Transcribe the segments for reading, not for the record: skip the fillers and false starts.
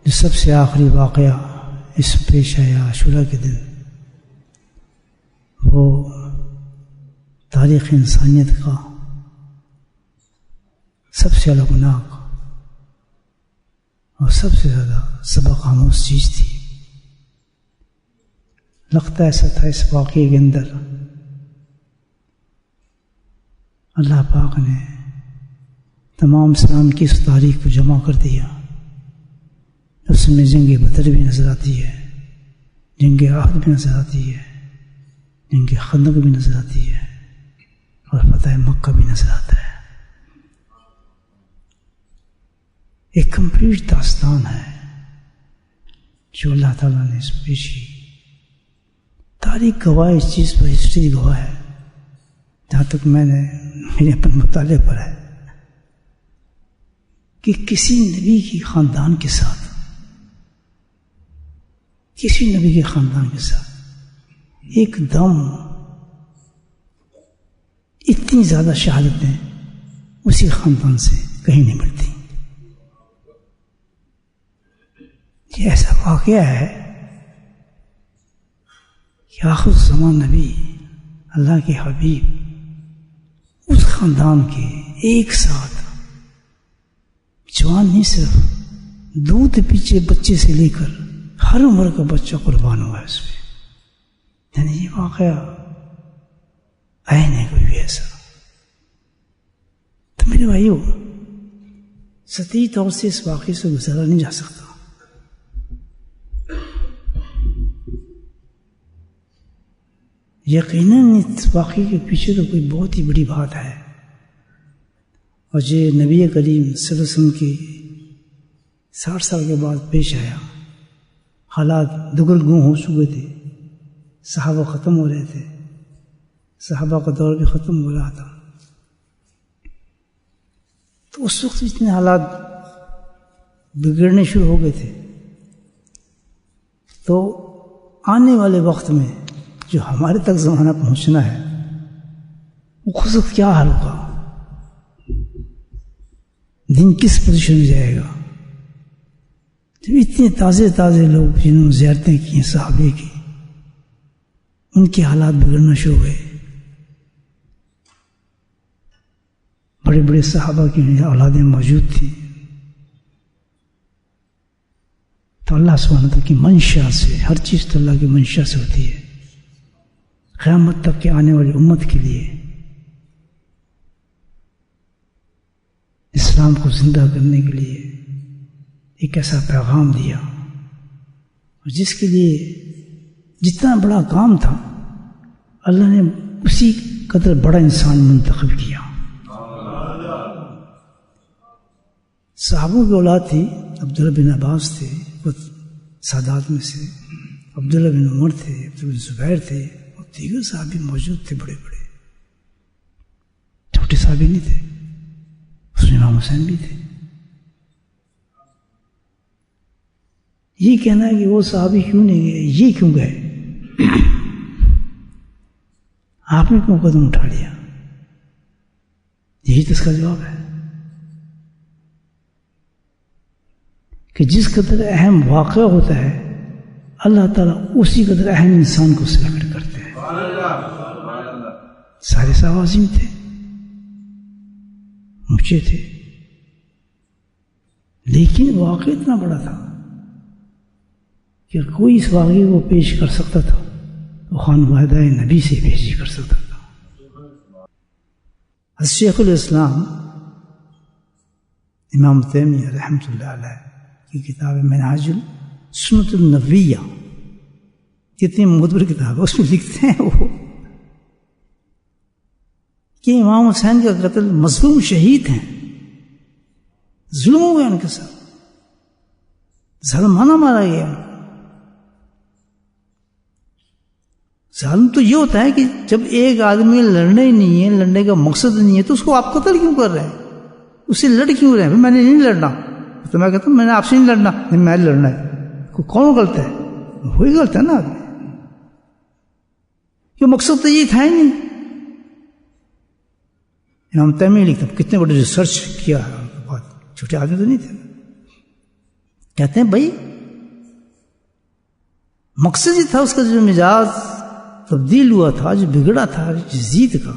جو سب سے آخری واقعہ اس پیش آیا عاشورہ کے دن، وہ تاریخ انسانیت کا سب سے الگناک اور سب سے زیادہ سبق آموز چیز تھی۔ لگتا ایسا تھا اس واقعے کے اندر اللہ پاک نے تمام اسلام کی اس تاریخ کو جمع کر دیا۔ اس میں جنگ بدر بھی نظر آتی ہے، جنگ عہد بھی نظر آتی ہے، جنگ خندق بھی نظر آتی ہے، اور فتح مکہ بھی نظر آتا ہے۔ ایک کمپلیٹ داستان ہے جو اللہ تعالیٰ نے اس پیش کی۔ تاریخ گواہ اس چیز پر، ہسٹری گواہ ہے، جہاں تک میں نے میرے اپنے مطالعے پر ہے کہ کسی نبی کی خاندان کے ساتھ، کسی نبی کے خاندان کے ساتھ ایک دم اتنی زیادہ شہادتیں اسی خاندان سے کہیں نہیں ملتی۔ یہ ایسا واقعہ ہے کہ آخر زمان نبی اللہ کے حبیب اس خاندان کے ایک ساتھ جوان نہیں، صرف دودھ پیچھے بچے سے لے کر ہر عمر کا بچہ قربان ہوا ہے اس پہ۔ یعنی یہ واقعہ ہے نہیں کوئی بھی ایسا۔ تو میرے بھائیو، سطحی طور سے اس واقعے سے گزارا نہیں جا سکتا۔ یقیناً اس واقعے کے پیچھے تو کوئی بہت ہی بڑی بات ہے، اور یہ نبی کریم صلی اللہ علیہ وسلم کی 60 سال کے بعد پیش آیا۔ حالات دگرگوں ہو چکے تھے، صحابہ ختم ہو رہے تھے، صحابہ کا دور بھی ختم ہو رہا تھا، تو اس وقت اتنے حالات بگڑنے شروع ہو گئے تھے۔ تو آنے والے وقت میں جو ہمارے تک زمانہ پہنچنا ہے، وہ خود کیا حال ہوگا، دین کس پوزیشن میں جائے گا؟ جب اتنے تازے لوگ جنہوں نے زیارتیں کی صحابے کی، ان کے حالات بگڑنا شروع ہوئے۔ بڑے بڑے صحابہ کی اولادیں موجود تھیں، تو اللہ سبحانہ وتعالیٰ کی منشا سے، ہر چیز تو اللہ کی منشا سے ہوتی ہے، قیامت تک کے آنے والی امت کے لیے اسلام کو زندہ کرنے کے لیے ایک ایسا پیغام دیا، اور جس کے لیے جتنا بڑا کام تھا اللہ نے اسی قدر بڑا انسان منتخب کیا۔ صحابوں کی اولاد تھی، عبداللہ بن عباس تھے خود سادات میں سے، عبداللہ بن عمر تھے، عبداللہ بن زبیر تھے، اور دیگر صحابی موجود تھے، بڑے بڑے، چھوٹے صحابی نہیں تھے، اس میں امام حسین بھی تھے۔ یہ کہنا ہے کہ وہ صحابی کیوں نہیں گئے، یہ کیوں گئے، آپ نے کیوں قدم اٹھا لیا، یہی تو اس کا جواب ہے کہ جس قدر اہم واقعہ ہوتا ہے اللہ تعالیٰ اسی قدر اہم انسان کو سلیکٹ کرتے ہیں۔ سارے صحابہ عظیم تھے، اونچے تھے، لیکن واقعہ اتنا بڑا تھا کہ کوئی اس واقعے کو پیش کر سکتا تھا تو خانوادہ نبی سے پیش کر سکتا تھا۔ شیخ الاسلام امام تیمیہ رحمۃ اللہ علیہ کی کتاب منہاج السنۃ النبویہ، کتنی معتبر کتاب ہے، اس میں لکھتے ہیں وہ کہ امام حسین کا قتل مظلوم شہید ہیں، ظلم ہو گیا ان کے ساتھ، ظالمانہ مارا گیا۔ ظالم تو یہ ہوتا ہے کہ جب ایک آدمی لڑنا ہی نہیں ہے، لڑنے کا مقصد نہیں ہے، تو اس کو آپ قتل کیوں کر رہے ہیں، اسے لڑ کیوں رہے ہیں؟ میں نے نہیں لڑنا، تو میں کہتا ہوں میں نے آپ سے نہیں لڑنا، نہیں میں لڑنا ہے، کون غلط ہے؟ وہی غلط ہے نا آدمی، کہ مقصد تو یہ تھا ہی نہیں۔ امام تیمیہ لکھتا کتنے بڑے ریسرچ کیا، بہت چھوٹے آدمی تو نہیں تھے، کہتے ہیں بھائی مقصد یہ تھا اس کا جو مزاج تبدیل ہوا تھا، جو بگڑا تھا یزید کا،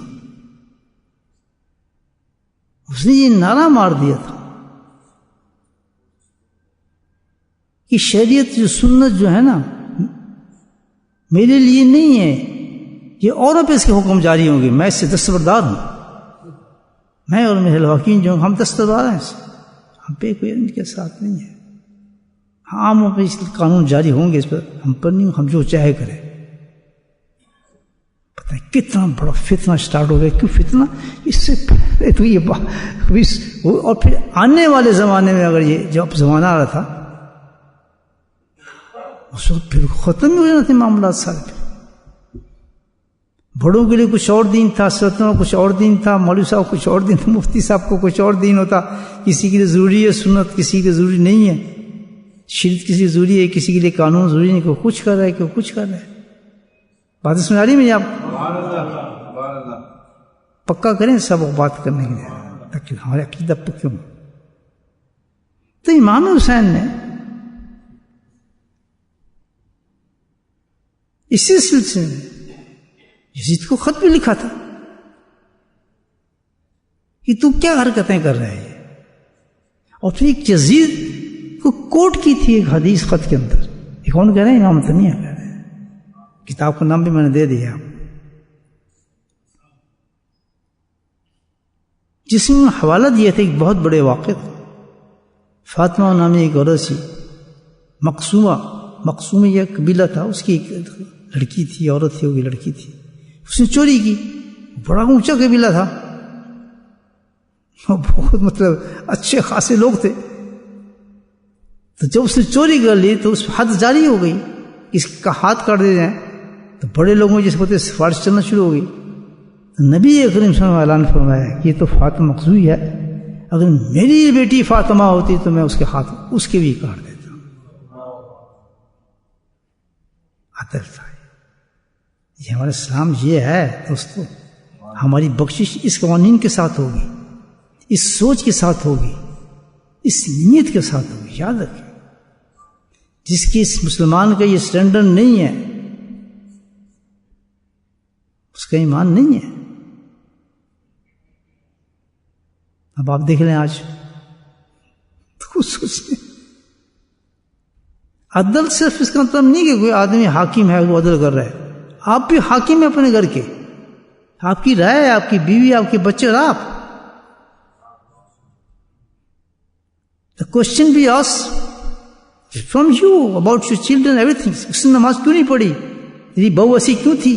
اس نے یہ نعرہ مار دیا تھا کہ شریعت جو سنت جو ہے نا میرے لیے نہیں ہے، یہ اوروں پہ اس کے حکم جاری ہوں گے، میں اس سے دستبردار ہوں، میں اور میرے الواقعین جو ہم دستبردار ہیں، ہم پہ کوئی ان کے ساتھ نہیں ہے، عاموں پہ اس قانون جاری ہوں گے، اس پر ہم پر نہیں، ہم جو چاہے کریں۔ پتہ ہے کتنا بڑا فتنہ سٹارٹ ہو گیا، کیوں فتنہ؟ اس سے پہلے تو یہ اور پھر آنے والے زمانے میں اگر یہ جب زمانہ آ رہا تھا اس وقت پھر ختم ہی ہو جانا تھے معاملات سارے۔ بڑوں کے لیے کچھ اور دین تھا، سلطنوں کا کچھ اور دین تھا، مولوی صاحب کچھ اور دین تھا، مفتی صاحب کو کچھ اور دین ہوتا، کسی کے لیے ضروری ہے سنت، کسی کے ضروری نہیں ہے، شریعت کسی کے ضروری ہے، کسی کے لیے قانون ضروری نہیں، کوئی کچھ کر رہا ہے کوئی کچھ کر رہا ہے۔ بات سمجھ آ رہی ہے آپ؟ پکا کریں سب بات کرنے کے لیے تاکہ ہمارے عقیدہ پکے ہوں۔ تو امام حسین نے اسی سلسلے میں یزید کو خط بھی لکھا تھا کہ تو کیا حرکتیں کر رہے ہیں، اور پھر ایک یزید کو کوٹ کی تھی ایک حدیث خط کے اندر، یہ کون کہہ رہے ہیں؟ امام تنیہ کہہ رہے ہیں، کتاب کا نام بھی میں نے دے دیا، جس میں حوالہ دیا تھا ایک بہت بڑے واقعے کا۔ فاطمہ نامی ایک عورت سی، مقسومہ یہ قبیلہ تھا، اس کی ایک لڑکی تھی، عورت تھی، وہ لڑکی تھی، اس نے چوری کی، بڑا اونچا قبیلہ تھا، بہت مطلب اچھے خاصے لوگ تھے، تو جب اس نے چوری کر لی تو اس حد جاری ہو گئی، اس کا ہاتھ کاٹ دے جائیں تو بڑے لوگوں جس ہوتے سفارش چلنا شروع ہو گئی۔ نبی اکرم صلی اللہ علیہ وسلم نے فرمایا کہ یہ تو فاطمہ مخزومی ہے، اگر میری بیٹی فاطمہ ہوتی تو میں اس کے ہاتھ اس کے بھی کاٹ دیتا ہوں۔ عدل تھا یہ ہمارا اسلام، یہ ہے دوستو، ہماری بخشش اس قوانین کے ساتھ ہوگی، اس سوچ کے ساتھ ہوگی، اس نیت کے ساتھ ہوگی۔ یاد رکھیں، جس کی اس مسلمان کا یہ سٹینڈرڈ نہیں ہے اس کا ایمان نہیں ہے۔ اب آپ دیکھ لیں آج تو سوچیں، عدل صرف اس کا مطلب نہیں کہ کوئی آدمی حاکم ہے وہ عدل کر رہا ہے، آپ بھی حاکم ہیں اپنے گھر کے، آپ کی رائے، آپ کی بیوی، آپ کے بچے اور آپ۔ The question be asked from you about your children, everything. اس نے نماز کیوں نہیں پڑھی؟ تیری بہو ایسی کیوں تھی؟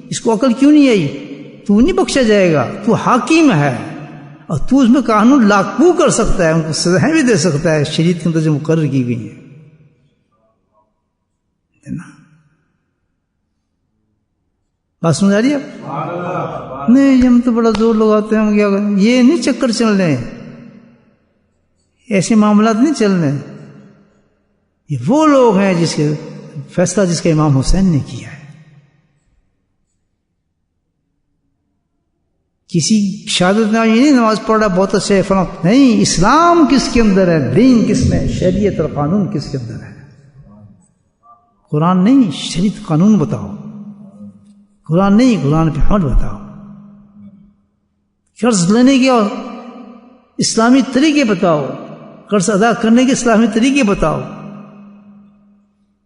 اس کو عقل کیوں نہیں آئی؟ تو نہیں بخشا جائے گا، تو حاکم ہے اور تو اس میں قانون لاگو کر سکتا ہے، ان کو سزائیں بھی دے سکتا ہے شریعت کے اندر جو مقرر کی گئی ہیں۔ بات سمجھ آ رہی ہے؟ نہیں ہم تو بڑا زور لگاتے ہیں، ہم کیا کریں، یہ نہیں چکر چل رہے ہیں، ایسے معاملات نہیں چل رہے ہیں۔ یہ وہ لوگ ہیں جس کے فیصلہ جس کا امام حسین نے کیا ہے۔ کسی شہادت میں یہ نہیں نماز پڑھ رہا بہت اچھا ہے فلاں، نہیں، اسلام کس کے اندر ہے، دین کس میں، شریعت اور قانون کس کے اندر ہے۔ قرآن نہیں، شریعت قانون بتاؤ، قرآن نہیں، قرآن پہ عمل بتاؤ، قرض لینے کے اسلامی طریقے بتاؤ، قرض ادا کرنے کے اسلامی طریقے بتاؤ،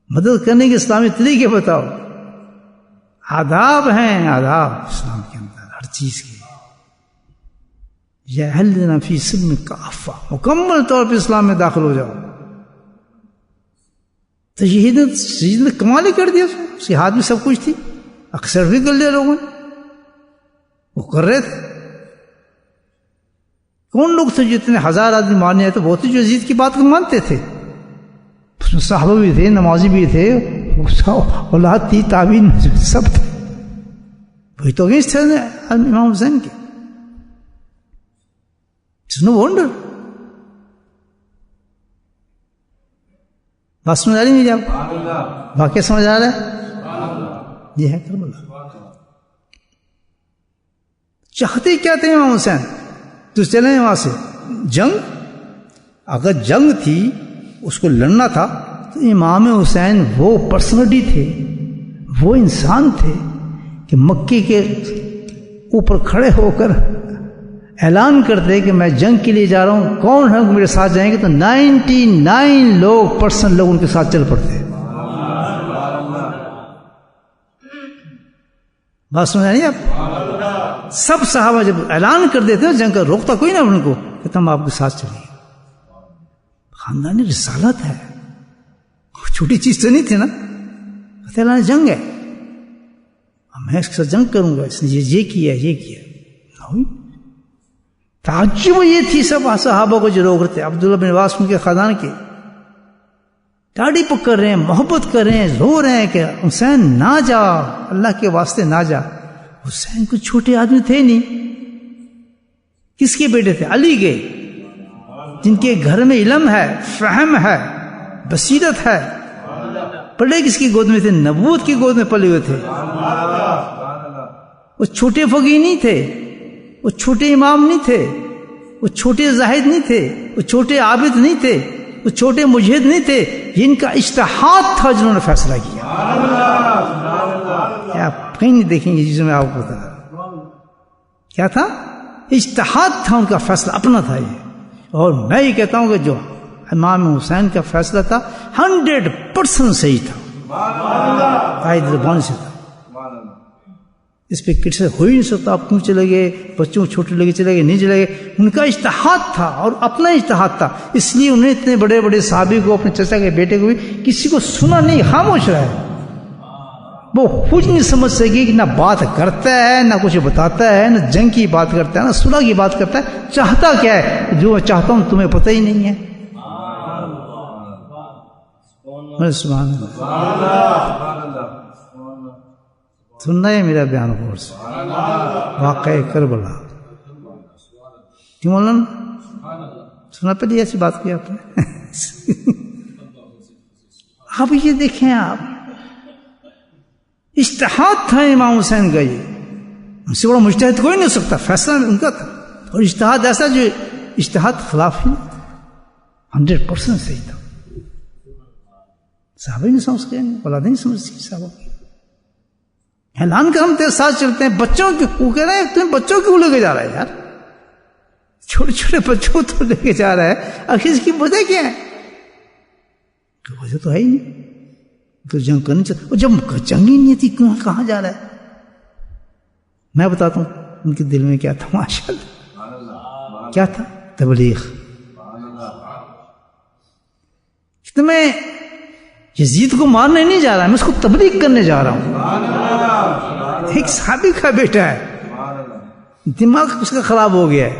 مدد کرنے کے اسلامی طریقے بتاؤ۔ آداب ہیں، آداب اسلام کے اندر ہر چیز کے۔ یا اہلنا فی سلم کافہ، مکمل طور پہ اسلام میں داخل ہو جاؤ۔ تو شہید نے کمال ہی کر دیا، اس کے ہاتھ میں سب کچھ تھی، اکثر بھی کر لیا لوگوں نے، وہ کر رہے تھے۔ کون لوگ تھے جو اتنے ہزار آدمی مارنے آئے؟ تو بہت ہی جو یزید کی بات کو مانتے تھے، اس میں صحابہ بھی تھے، نمازی بھی تھے، اولاد تھی، تابعین سب تھے، وہی تو اگینسٹ تھے امام حسین کے۔ It's no wonder۔ بات سمجھ آ رہی میری آپ؟ واقعہ سمجھ آ رہا ہے؟ یہ ہے کربلا۔ چاہتے کیا تھے امام حسین؟ تو چلیں وہاں سے، جنگ، اگر جنگ تھی اس کو لڑنا تھا تو امام حسین وہ پرسنالٹی تھے، وہ انسان تھے کہ مکے کے اوپر کھڑے ہو کر اعلان کرتے کہ میں جنگ کے لیے جا رہا ہوں، کون ہے میرے ساتھ جائیں گے؟ تو 99 لوگ ان کے ساتھ چل پڑتے. بات سمجھ آئی آپ؟ سب صحابہ جب اعلان کر دیتے جنگ کا، روکتا کوئی نہ ان کو کہ ہم آپ کے ساتھ چلیں گے. خاندانی رسالت ہے، چھوٹی چیز تو نہیں تھی نا. اعلان جنگ ہے، میں اس کے ساتھ جنگ کروں گا، اس نے یہ کیا یہ کیا. تعجب یہ تھی سب صحابہ کو جو روک رہے تھے. عبداللہ بن عباس ان کے خاندان کے داڑھی پکڑ رہے ہیں، محبت کر رہے ہیں، رو رہے ہیں کہ حسین نہ جا، اللہ کے واسطے نہ جا. حسین کو چھوٹے آدمی تھے نہیں. کس کے بیٹے تھے؟ علی کے، جن کے گھر میں علم ہے، فہم ہے، بصیرت ہے. پڑے کس کی گود میں تھے؟ نبوت کی گود میں پلے ہوئے تھے. وہ چھوٹے فقیہ نہیں تھے، وہ چھوٹے امام نہیں تھے، وہ چھوٹے زاہد نہیں تھے، وہ چھوٹے عابد نہیں تھے، وہ چھوٹے مجہد نہیں تھے. جن کا اجتہاد تھا، جنہوں نے فیصلہ کیا. آپ کہیں نہیں دیکھیں گے جس میں آپ کو بتا کیا تھا؟ اجتہاد تھا ان کا، فیصلہ اپنا تھا یہ. اور میں یہ کہتا ہوں کہ جو امام حسین کا فیصلہ تھا 100% صحیح تھا، قائد زبان سے تھا. اس پہ کسی سے ہو ہی نہیں سکتا. آپ کیوں چلے گئے، بچوں کو چھوٹے لگے چلے گئے، نہیں چلے گئے. ان کا اجتہاد تھا اور اپنا اجتہاد تھا. اس لیے انہیں اتنے بڑے بڑے صحابی کو، اپنے چچا کے بیٹے کو بھی کسی کو سنا نہیں، خاموش رہا ہے. وہ کچھ نہیں سمجھ سکے کہ نہ بات کرتا ہے، نہ کچھ بتاتا ہے، نہ جنگ کی بات کرتا ہے، نہ صلح کی بات کرتا ہے. چاہتا کیا ہے؟ جو میں چاہتا ہوں تمہیں پتہ ہی نہیں ہے. سبحان اللہ. سننا ہے میرا بیان غور سے. واقعہ کربلا کیوں مولانا سنا پہلے ایسی بات کی آپ نے؟ اب یہ دیکھیں آپ، اجتہاد تھا امام حسین کا. یہ ان سے بڑا مجتہد کوئی نہیں ہو سکتا. فیصلہ ان کا تھا، اور اجتہاد ایسا جو اجتہاد خلاف ہی 100% صحیح تھا. صحابہ نہیں سمجھ گئے، اولاد نہیں سمجھ سکی صحابہ. اعلان کر ہم تیرے ساتھ چلتے ہیں. بچوں کی کہہ رہے ہیں تمہیں بچوں کیوں لے کے جا رہا ہے یار؟ چھوٹے چھوٹے بچوں تو لے کے جا رہا ہے. آخر اس کی وجہ کیا ہے؟ وجہ تو ہے ہی نہیں. تو جنگ کرنی چاہتا. اور جب جنگ ہی نہیں تھی کہاں جا رہا ہے؟ میں بتاتا ہوں ان کے دل میں کیا تھا. ماشاء اللہ کیا تھا؟ تبلیغ. میں یزید کو مارنے نہیں جا رہا، میں اس کو تبلیغ کرنے جا رہا ہوں. ایک صحابی کا بیٹا ہے، دماغ اس کا خراب ہو گیا ہے،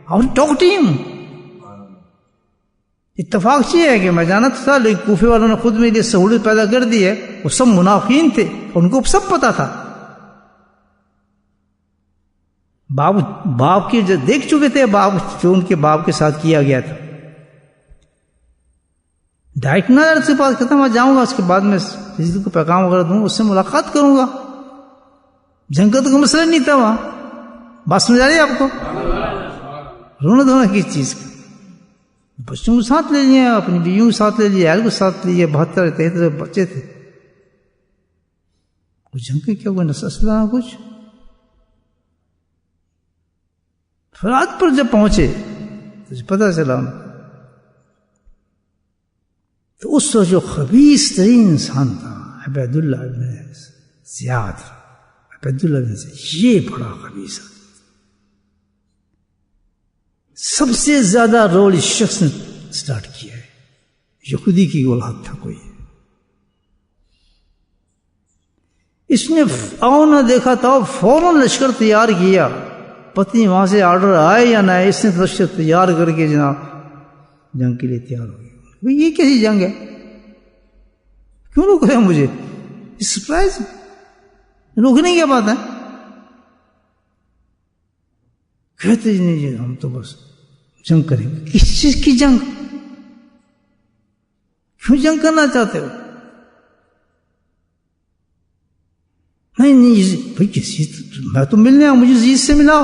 اور ٹاک ٹیم. اتفاق یہ ہے کہ میں جانا تھا، لیکن کوفے والوں نے خود میرے لیے سہولت پیدا کر دی ہے. وہ سب منافقین تھے، ان کو سب پتا تھا. باپ کی جو دیکھ چکے تھے، باپ جو ان کے باپ کے ساتھ کیا گیا تھا. ڈائریکٹ نہ سے بات کرتا، میں جاؤں گا اس کے بعد میں کسی کو پیغام وغیرہ دوں، اس سے ملاقات کروں گا. جنگ کا تو کوئی مسئلہ نہیں تھا وہاں. بات سمجھ آ رہی ہے آپ کو؟ رونا دھونا کس چیز کا؟ بچوں کو ساتھ لے لیے، اپنی بیویوں کو ساتھ لے لیے، اہل کو ساتھ لیے. 72-73 بچے تھے. کچھ جنگ کے کیا کوئی نسل نہ کچھ. فرات پر جب پہنچے تو پتہ چلا تو اس وقت جو خبیث ترین انسان تھا عبیداللہ بن زیاد، عبیداللہ بن زیاد، یہ بڑا خبیث ہے. سب سے زیادہ رول اس شخص نے سٹارٹ کیا ہے. یہودی کی اولاد تھا کوئی. اس نے آؤ نہ دیکھا تھا، فوراً لشکر تیار کیا. پتنی وہاں سے آرڈر آئے یا نہ، اس نے لشکر تیار کر کے جناب جنگ کے لیے تیار ہو گیا. یہ کیسی جنگ ہے؟ کیوں روک رہے ہیں مجھے؟ سرپرائز روکنے کی بات ہے. کہتے نہیں جی ہم تو بس جنگ کریں گے. کس چیز کی جنگ؟ کیوں جنگ کرنا چاہتے ہو؟ نہیں بھائی کسی میں تو ملنے آؤں، مجھے یزید سے ملاؤ.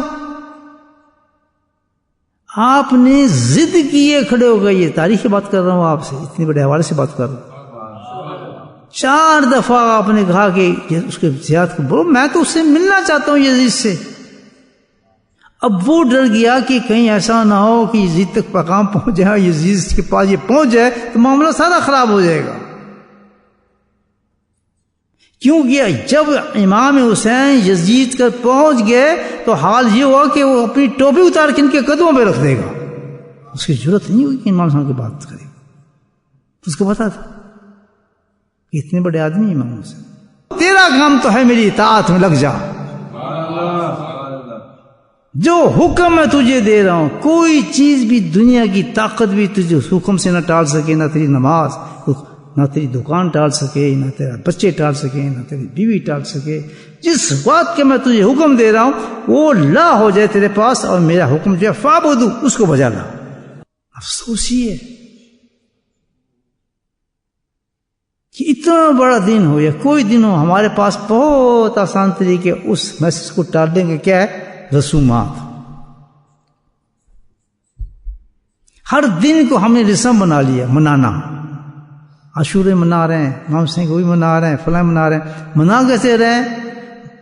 آپ نے ضد کیے کھڑے ہو گئے. یہ تاریخ کی بات کر رہا ہوں آپ سے, اتنے بڑے حوالے سے بات کر رہا ہوں. 4 دفعہ آپ نے کہا کہ اس کے زیاد کو بولو, میں تو اس سے ملنا چاہتا ہوں یزید سے. اب وہ ڈر گیا کہ کہیں ایسا نہ ہو کہ یزید تک پیغام پہنچ جائے, یزید کے پاس یہ پہنچ جائے تو معاملہ سارا خراب ہو جائے گا. کیوں گیا؟ جب امام حسین یزید کا پہنچ گئے تو حال یہ ہوا کہ وہ اپنی ٹوپی اتار کے ان کے قدموں پہ رکھ دے گا. اس کی ضرورت نہیں ہوگی کہ امام حسین کی بات کرے. اس کو پتا تھا کہ اتنے بڑے آدمی امام حسین, تیرا کام تو ہے میری اطاعت میں لگ جا, جو حکم میں تجھے دے رہا ہوں. کوئی چیز بھی, دنیا کی طاقت بھی تجھے اس حکم سے نہ ٹال سکے, نہ تیری نماز, نہ تیری دکان ٹال سکے, نہ تیرا بچے ٹال سکے, نہ تیری بیوی ٹال سکے. جس بات کے میں تجھے حکم دے رہا ہوں وہ لا ہو جائے تیرے پاس, اور میرا حکم جو ہے فعبدو, اس کو بجا لا. افسوس یہ ہے کہ اتنا بڑا دن ہو یا کوئی دن ہو, ہمارے پاس بہت آسان طریقے اس میسج کو ٹالنے کے کیا ہے, رسومات. ہر دن کو ہم نے رسم بنا لیا منانا. عاشورے منا رہے ہیں, امام حسین کو بھی منا رہے ہیں, فلاں منا رہے ہیں. منا کیسے رہے ہیں؟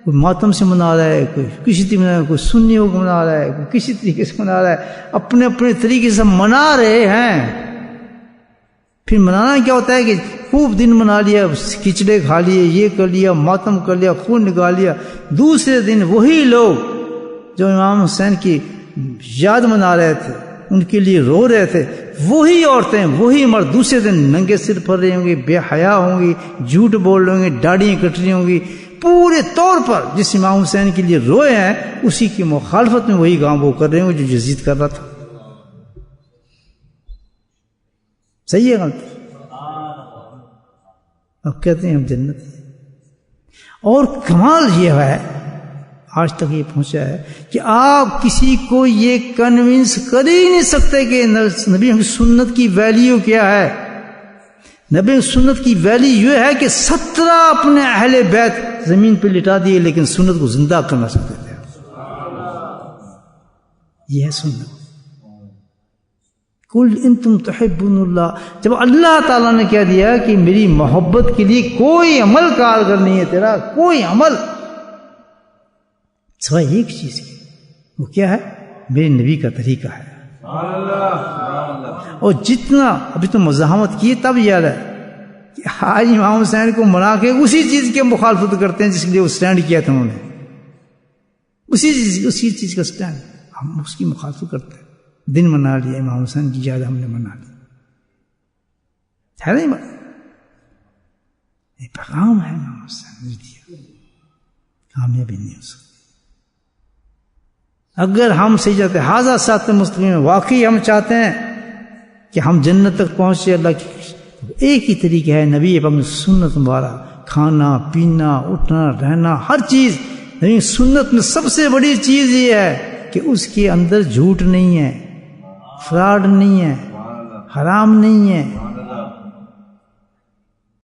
کوئی ماتم سے منا رہا ہے, کوئی کسی طریقے منا رہا ہے, کوئی سنیوں کو منا رہا ہے, کوئی کسی طریقے سے منا رہا ہے. اپنے اپنے طریقے سے منا رہے ہیں. پھر منانا کیا ہوتا ہے کہ خوب دن منا لیا, کھچڑے کھا لیے, یہ کر لیا, ماتم کر لیا, خون نکال لیا. دوسرے دن وہی لوگ جو امام حسین کی یاد منا رہے تھے, ان کے لیے رو رہے تھے, وہی عورتیں, وہی مرد دوسرے دن ننگے سر پھر رہے ہوں گے, بے حیا ہوں گی, جھوٹ بول رہے ہوں گے, داڑیاں کٹ رہی ہوں گی. پورے طور پر جس امام حسین کے لیے روئے ہیں اسی کی مخالفت میں وہی کام وہ کر رہے ہوں گے جو یزید کر رہا تھا. صحیح ہے غلط؟ اب کہتے ہیں ہم جنت ہیں. اور کمال یہ ہے, آج تک یہ پہنچا ہے کہ آپ کسی کو یہ کنونس کر ہی نہیں سکتے کہ نبی کی سنت کی ویلیو کیا ہے. نبی کی سنت کی ویلیو یہ ہے کہ 17 اپنے اہل بیت زمین پہ لٹا دیے لیکن سنت کو زندہ کرنا چاہتے تھے. یہ ہے سنت. قل ان تم تحبون اللہ, جب اللہ تعالیٰ نے کہہ دیا کہ میری محبت کے لیے کوئی عمل کارگر نہیں ہے تیرا, کوئی عمل سوائے ایک چیز کی, وہ کیا ہے؟ میرے نبی کا طریقہ ہے. اور جتنا ابھی تو مزاحمت کی تب یاد ہے کہ آج امام حسین کو منا کے اسی چیز کی مخالفت کرتے ہیں جس کے لیے وہ سٹینڈ کیا تھا انہوں نے. اسی چیز کا سٹینڈ, ہم اس کی مخالفت کرتے ہیں. دن منا لیا امام حسین کی یاد ہم نے منا لی, ہے نہیں بات؟ یہ پیغام ہے امام حسین نے دیا, کامیابی نہیں ہو سکتی. اگر ہم سجدہ حاضہ ساتھ مستقیم واقعی ہم چاہتے ہیں کہ ہم جنت تک پہنچے اللہ کی, ایک ہی طریقہ ہے نبی پاک سنت مبارک. کھانا پینا اٹھنا رہنا ہر چیز نبی سنت میں سب سے بڑی چیز یہ ہے کہ اس کے اندر جھوٹ نہیں ہے, فراڈ نہیں ہے, حرام نہیں ہے,